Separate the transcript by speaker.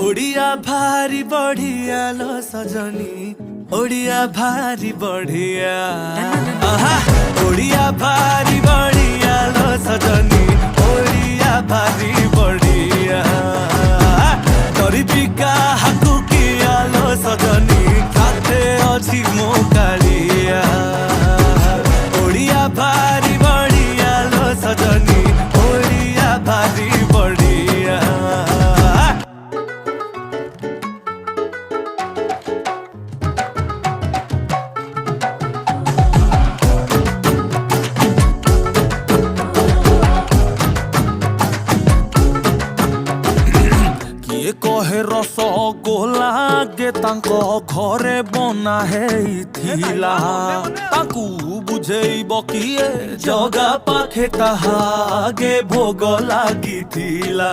Speaker 1: ओडिया भारी बढ़िया लो सजनी, ओडिया भारी बढ़िया। ओडिया भारी बढ़िया लो सजनी, ओडिया भारी बढ़िया। गरीबिका हाकु किया लो सजनी, खाते अच्छी मोकालिया। ओडिया भारी बढ़िया लो सजनी, ओडिया भारी बढ़िया। कहे रसगोला गे तांको घरे बना हेइथिला, ताकू बुझेइब किए जगा पाखे ताहा गे भोग लागिथिला।